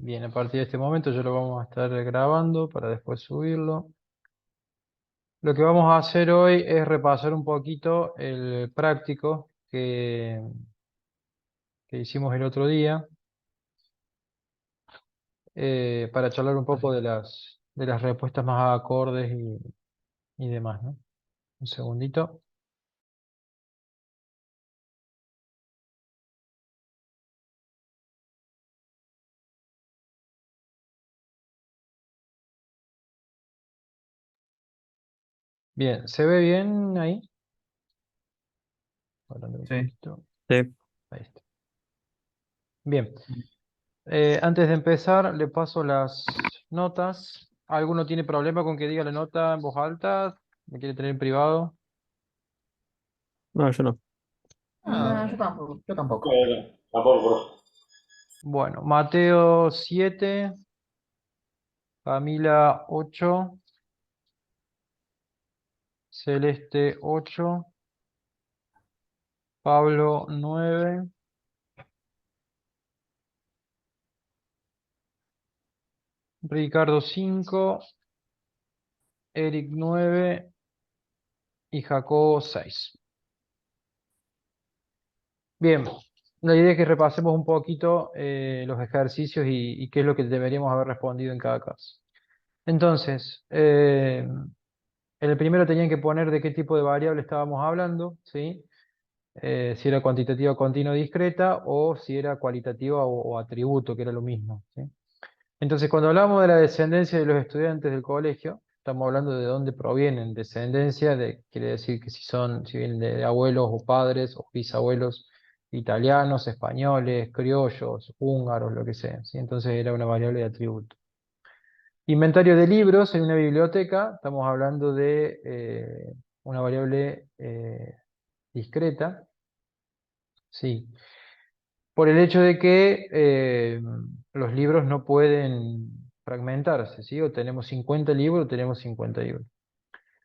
Bien, a partir de este momento ya lo vamos a estar grabando para después subirlo. Lo que vamos a hacer hoy es repasar un poquito el práctico que hicimos el otro día para charlar un poco de las respuestas más acordes y demás, ¿no? Un segundito. Bien, ¿se ve bien ahí? Hablando un Sí, poquito. sí. Ahí está. Bien. Antes de empezar, le paso las notas. ¿Alguno tiene problema con que diga la nota en voz alta? ¿Me quiere tener en privado? No, yo no. No, yo tampoco, yo tampoco. Tampoco, bro. Bueno, Mateo 7, Camila 8, Celeste 8, Pablo 9, Ricardo 5, Eric 9 y Jacobo 6. Bien, la idea es que repasemos un poquito los ejercicios y qué es lo que deberíamos haber respondido en cada caso. Entonces, en el primero tenían que poner de qué tipo de variable estábamos hablando, ¿sí? Si era cuantitativa continua discreta o si era cualitativa o atributo, que era lo mismo, ¿sí? Entonces, cuando hablamos de la descendencia de los estudiantes del colegio, estamos hablando de dónde provienen. Descendencia quiere decir que si vienen de abuelos o padres o bisabuelos italianos, españoles, criollos, húngaros, lo que sea, ¿sí? Entonces era una variable de atributo. Inventario de libros en una biblioteca, estamos hablando de una variable discreta, sí, por el hecho de que los libros no pueden fragmentarse, ¿sí? O tenemos 50 libros o tenemos 50 libros.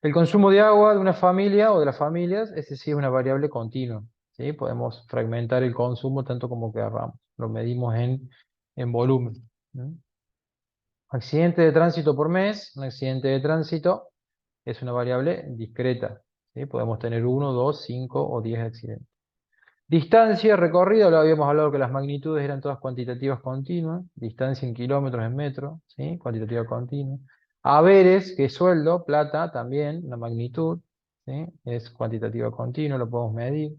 El consumo de agua de una familia o de las familias, ese sí es una variable continua, ¿sí? Podemos fragmentar el consumo tanto como queramos, lo medimos en volumen, ¿no? Accidente de tránsito por mes, un accidente de tránsito es una variable discreta, ¿sí? Podemos tener 1, 2, 5 o 10 accidentes. Distancia recorrida, lo habíamos hablado que las magnitudes eran todas cuantitativas continuas, distancia en kilómetros, en metros, ¿sí? Cuantitativa continua. Haberes, que es sueldo, plata también, la magnitud, ¿sí? Es cuantitativa continua, lo podemos medir.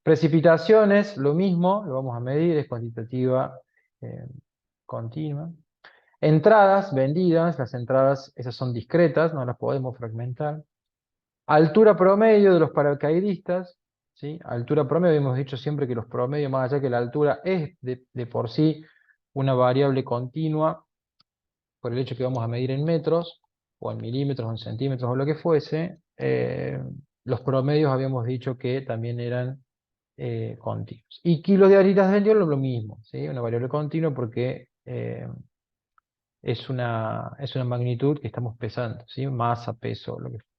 Precipitaciones, lo mismo, lo vamos a medir, es cuantitativa continua. Entradas vendidas, las entradas, esas son discretas, no las podemos fragmentar. Altura promedio de los paracaidistas, ¿sí? Altura promedio, hemos dicho siempre que los promedios, más allá que la altura es de por sí una variable continua, por el hecho que vamos a medir en metros, o en milímetros, o en centímetros, o lo que fuese, los promedios habíamos dicho que también eran continuos. Y kilos de harinas vendidas, lo mismo, ¿sí? Una variable continua porque es una magnitud que estamos pesando, ¿sí? Masa, peso, lo que fuese.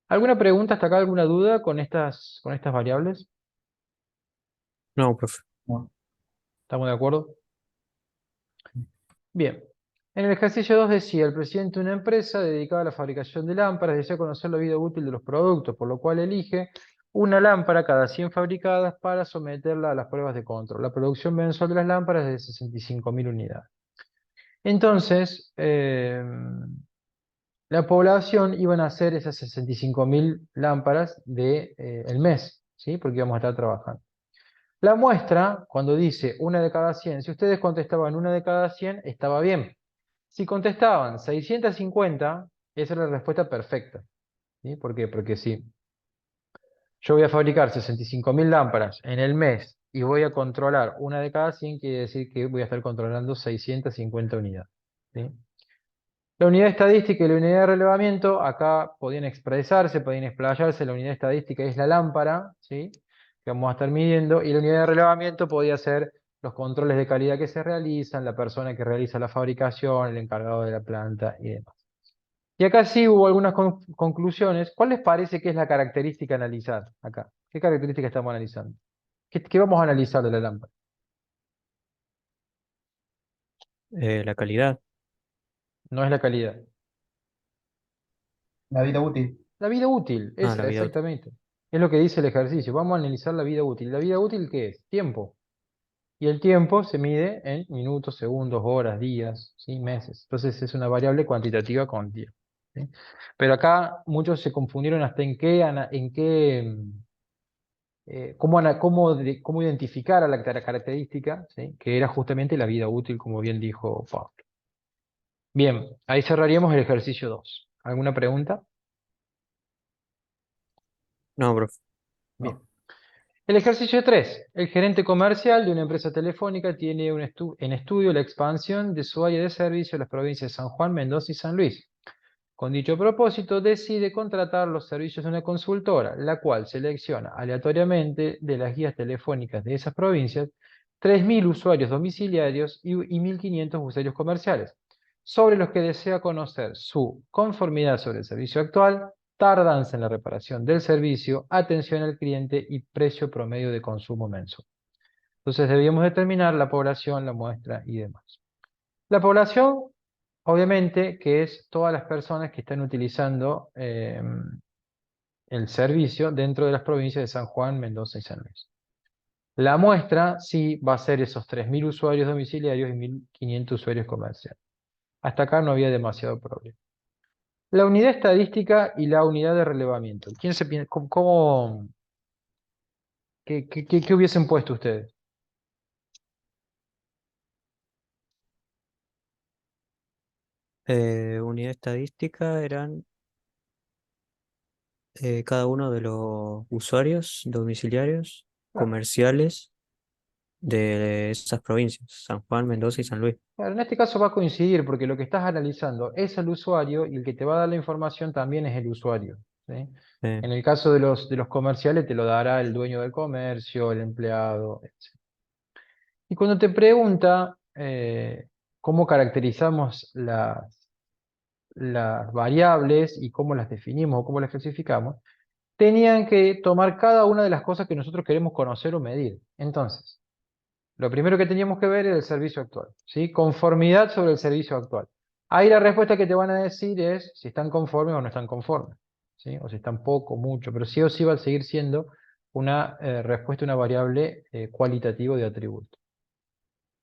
¿Alguna pregunta hasta acá, alguna duda con estas variables? No, profe. No. ¿Estamos de acuerdo? Bien. En el ejercicio 2 decía, el presidente de una empresa dedicada a la fabricación de lámparas desea conocer la vida útil de los productos, por lo cual elige una lámpara cada 100 fabricadas para someterla a las pruebas de control. La producción mensual de las lámparas es de 65.000 unidades. Entonces, la población iban a hacer esas 65.000 lámparas el mes, ¿sí? Porque íbamos a estar trabajando. La muestra, cuando dice una de cada 100, si ustedes contestaban una de cada 100, estaba bien. Si contestaban 650, esa era la respuesta perfecta, ¿sí? ¿Por qué? Porque si yo voy a fabricar 65.000 lámparas en el mes y voy a controlar una de cada 100, quiere decir que voy a estar controlando 650 unidades, ¿sí? La unidad estadística y la unidad de relevamiento, acá podían expresarse, podían explayarse. La unidad estadística es la lámpara, ¿sí? Que vamos a estar midiendo, y la unidad de relevamiento podía ser los controles de calidad que se realizan, la persona que realiza la fabricación, el encargado de la planta y demás. Y acá sí hubo algunas conclusiones. ¿Cuál les parece que es la característica a analizar acá? ¿Qué característica estamos analizando? ¿Qué vamos a analizar de la lámpara? La calidad. No es la calidad. La vida útil. La vida útil, Ah, la esa, vida útil. exactamente. Es lo que dice el ejercicio. Vamos a analizar la vida útil. ¿La vida útil qué es? Tiempo. Y el tiempo se mide en minutos, segundos, horas, días, ¿sí? Meses. Entonces es una variable cuantitativa continua, ¿sí? Pero acá muchos se confundieron hasta cómo identificar a la característica, ¿sí? Que era justamente la vida útil, como bien dijo Pablo. Bien, ahí cerraríamos el ejercicio 2. ¿Alguna pregunta? No, profe. Bien. No. El ejercicio 3. El gerente comercial de una empresa telefónica tiene en estudio la expansión de su área de servicio en las provincias de San Juan, Mendoza y San Luis. Con dicho propósito, decide contratar los servicios de una consultora, la cual selecciona aleatoriamente de las guías telefónicas de esas provincias 3.000 usuarios domiciliarios y 1.500 usuarios comerciales, sobre los que desea conocer su conformidad sobre el servicio actual, tardanza en la reparación del servicio, atención al cliente y precio promedio de consumo mensual. Entonces debíamos determinar la población, la muestra y demás. La población, obviamente, que es todas las personas que están utilizando el servicio dentro de las provincias de San Juan, Mendoza y San Luis. La muestra sí va a ser esos 3.000 usuarios domiciliarios y 1.500 usuarios comerciales. Hasta acá no había demasiado problema. La unidad estadística y la unidad de relevamiento. ¿Quién se piensa? ¿Qué hubiesen puesto ustedes? Unidad estadística eran cada uno de los usuarios domiciliarios Claro. comerciales de esas provincias, San Juan, Mendoza y San Luis. Claro, en este caso va a coincidir porque lo que estás analizando es el usuario y el que te va a dar la información también es el usuario, ¿sí? Eh, En el caso de los comerciales te lo dará el dueño del comercio, el empleado, etc. Y cuando te pregunta cómo caracterizamos las variables y cómo las definimos o cómo las clasificamos, tenían que tomar cada una de las cosas que nosotros queremos conocer o medir. Entonces, lo primero que teníamos que ver es el servicio actual, ¿sí? Conformidad sobre el servicio actual. Ahí la respuesta que te van a decir es si están conformes o no están conformes, ¿sí? O si están poco, mucho, pero sí o sí va a seguir siendo una respuesta, una variable cualitativa de atributo.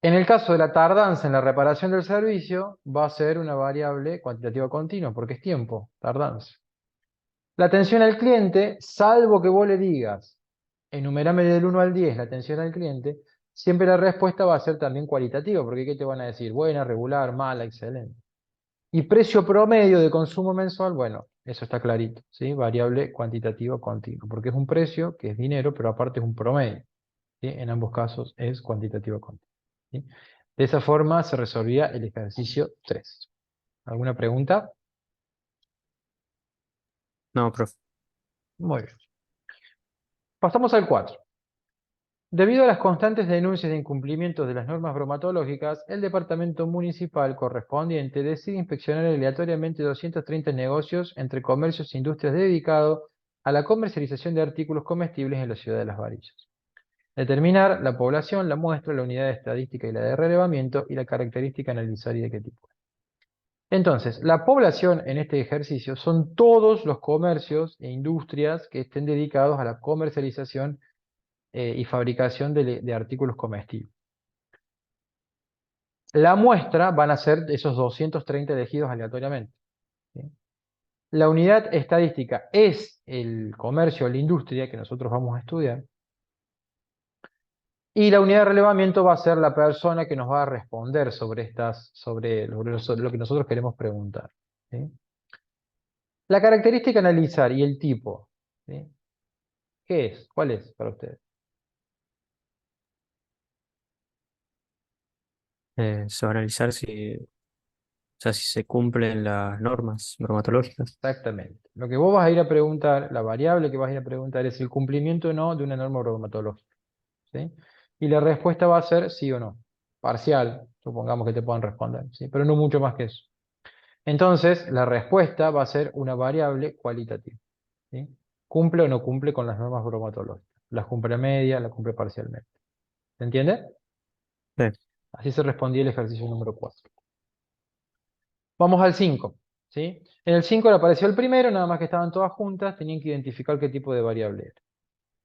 En el caso de la tardanza en la reparación del servicio, va a ser una variable cuantitativa continua, porque es tiempo, tardanza. La atención al cliente, salvo que vos le digas, enumerame del 1 al 10 la atención al cliente, siempre la respuesta va a ser también cualitativa, porque ¿qué te van a decir? Buena, regular, mala, excelente. Y precio promedio de consumo mensual, bueno, eso está clarito, ¿sí? Variable cuantitativa continua, porque es un precio que es dinero, pero aparte es un promedio, ¿sí? En ambos casos es cuantitativa continua, ¿sí? De esa forma se resolvía el ejercicio 3. ¿Alguna pregunta? no, profe. Muy bien. Pasamos al 4. Debido a las constantes denuncias de incumplimientos de las normas bromatológicas, el departamento municipal correspondiente decide inspeccionar aleatoriamente 230 negocios entre comercios e industrias dedicados a la comercialización de artículos comestibles en la ciudad de Las Varillas. Determinar la población, la muestra, la unidad de estadística y la de relevamiento y la característica a analizar y de qué tipo. Entonces, la población en este ejercicio son todos los comercios e industrias que estén dedicados a la comercialización y fabricación de artículos comestibles. La muestra van a ser esos 230 elegidos aleatoriamente, ¿sí? La unidad estadística es el comercio o la industria que nosotros vamos a estudiar. Y la unidad de relevamiento va a ser la persona que nos va a responder sobre lo que nosotros queremos preguntar, ¿sí? La característica a analizar y el tipo, ¿sí? ¿Qué es? ¿Cuál es para ustedes? Se va a analizar si, o sea, si se cumplen las normas bromatológicas. Exactamente. Lo que vos vas a ir a preguntar, la variable que vas a ir a preguntar es el cumplimiento o no de una norma bromatológica, ¿sí? Y la respuesta va a ser sí o no. Parcial, supongamos que te puedan responder, ¿sí? Pero no mucho más que eso. Entonces, la respuesta va a ser una variable cualitativa, ¿sí? ¿Cumple o no cumple con las normas bromatológicas? ¿Las cumple a media, las cumple parcialmente? ¿Se entiende? Sí. Así se respondía el ejercicio número 4. Vamos al 5, ¿sí? En el 5 le apareció el primero, nada más que estaban todas juntas, tenían que identificar qué tipo de variable era.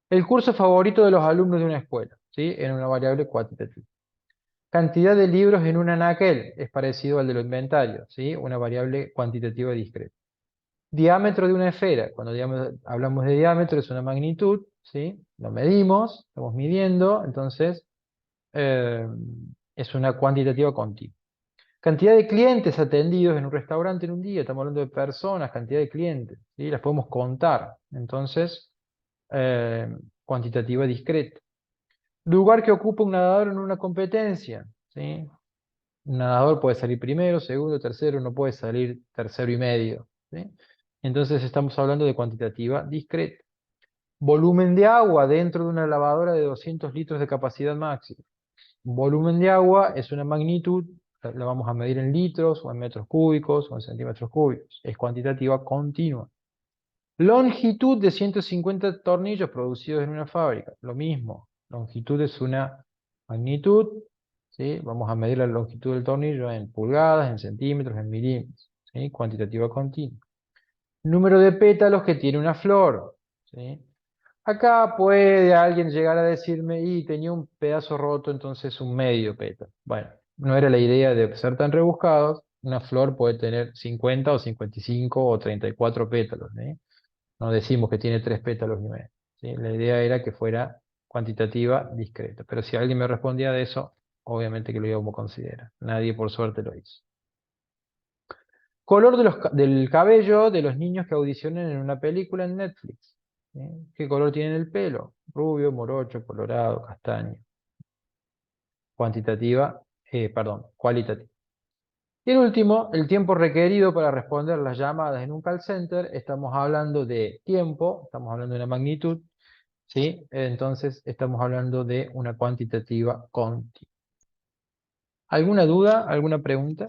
El curso favorito de los alumnos de una escuela, ¿sí? Era una variable cuantitativa. Cantidad de libros en un anaquel es parecido al de los inventarios, ¿sí? Una variable cuantitativa discreta. Diámetro de una esfera, cuando hablamos de diámetro es una magnitud, ¿sí? Lo medimos, estamos midiendo, entonces eh, es una cuantitativa continua. Cantidad de clientes atendidos en un restaurante en un día, estamos hablando de personas, cantidad de clientes, ¿sí? Las podemos contar, entonces eh, cuantitativa discreta. Lugar que ocupa un nadador en una competencia, ¿sí? Un nadador puede salir primero, segundo, tercero, no puede salir tercero y medio, ¿sí? Entonces estamos hablando de cuantitativa discreta. Volumen de agua dentro de una lavadora de 200 litros de capacidad máxima. Volumen de agua es una magnitud, la vamos a medir en litros, o en metros cúbicos, o en centímetros cúbicos. Es cuantitativa continua. Longitud de 150 tornillos producidos en una fábrica. Lo mismo. Longitud es una magnitud, ¿sí? Vamos a medir la longitud del tornillo en pulgadas, en centímetros, en milímetros, ¿sí? Cuantitativa continua. Número de pétalos que tiene una flor, ¿sí? Acá puede alguien llegar a decirme, y tenía un pedazo roto, entonces un medio pétalo. Bueno, no era la idea de ser tan rebuscados. Una flor puede tener 50 o 55 o 34 pétalos, ¿sí? No decimos que tiene 3 pétalos y medio, ¿sí? La idea era que fuera cuantitativa, discreta. Pero si alguien me respondía de eso, obviamente que lo íbamos a considerar. Nadie por suerte lo hizo. Color del cabello de los niños que audicionen en una película en Netflix. ¿Sí? ¿Qué color tienen el pelo? Rubio, morocho, colorado, castaño. Cualitativa. Y el último, el tiempo requerido para responder las llamadas en un call center. Estamos hablando de tiempo, estamos hablando de una magnitud, ¿sí? Entonces estamos hablando de una cuantitativa continua. ¿Alguna duda? ¿Alguna pregunta?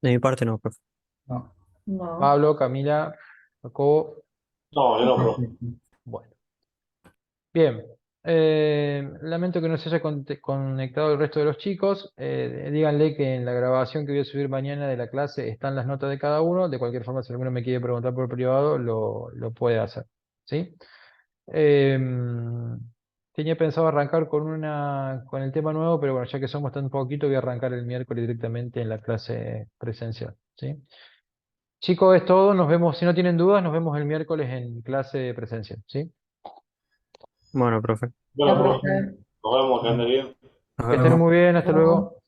De mi parte no, profe. No. No. Pablo, Camila, Jacobo. No, yo no, profe. Bueno. Bien, lamento que no se haya conectado el resto de los chicos. Díganle que en la grabación que voy a subir mañana de la clase están las notas de cada uno. De cualquier forma, si alguno me quiere preguntar por privado, lo puede hacer. ¿Sí? Tenía pensado arrancar con el tema nuevo, pero bueno, ya que somos tan poquito, voy a arrancar el miércoles directamente en la clase presencial. ¿Sí? Chicos, es todo. Nos vemos, si no tienen dudas, nos vemos el miércoles en clase presencial. ¿Sí? Bueno, profe. Bueno, Ya, profe, profe. nos vemos, que ande bien. Nos Que estén vemos. muy bien, hasta luego.